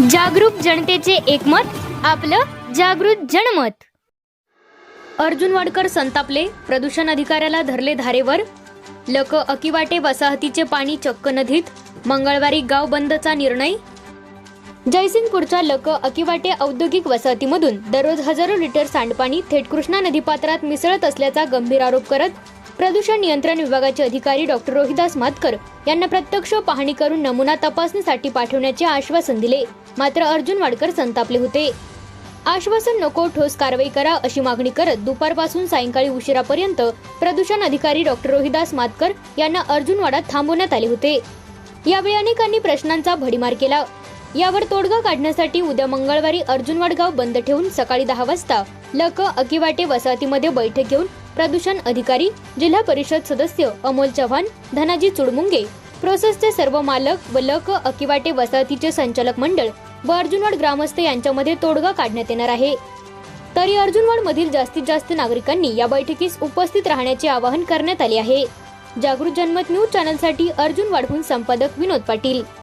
जागरूक जनतेचे एकमत, आपलं जागृत जनमत। अर्जुन वाडकर संतापले, प्रदूषण अधिकाऱ्याला धरले धारेवर। लक अकिवाटे वसाहतीचे पाणी चक्क नदीत, मंगळवारी गाव बंदचा निर्णय। जयसिंगपूरच्या लक अकिवाटे औद्योगिक वसाहतीमधून दररोज हजारो लिटर सांडपाणी थेट कृष्णा नदीपात्रात मिसळत असल्याचा गंभीर आरोप करत प्रदूषण नियंत्रण विभागाचे अधिकारी डॉक्टर रोहिदास मातकर यांना प्रत्यक्ष पाहणी करून नमुना तपासणीसाठी पाठवण्याचे आश्वासन दिले। मात्र अर्जुन वाडकर संतापले होते। आश्वासन नको, ठोस कारवाई करा अशी मागणी करत दुपारपासून सायंकाळी उशिरापर्यंत प्रदूषण अधिकारी डॉक्टर रोहिदास मातकर यांना अर्जुनवाडात थांबवण्यात आले होते। यावेळी अनेकांनी प्रश्नांचा भडीमार केला। यावर तोडगा काढण्यासाठी उद्या मंगळवारी अर्जुनवाड गाव बंद ठेवून सकाळी 10 वाजता लक अकिवाटे वसाहतीमध्ये बैठक घेऊन प्रदूषण अधिकारी, जिल्हा परिषद सदस्य अमोल चव्हाण, धनाजी चुडमुंगे, प्रोसेसचे सर्व मालक व लक अकिवाटे वसाहतीचे संचालक मंडळ व अर्जुनवाड ग्रामस्थ यांच्यामध्ये तोडगा काढण्यात येणार आहे। तरी अर्जुनवाड मधील जास्तीत जास्त नागरिकांनी या बैठकीस उपस्थित राहण्याचे आवाहन करण्यात आले आहे। जागृत जनमत न्यूज चॅनलसाठी अर्जुनवाडहून संपादक विनोद पाटील।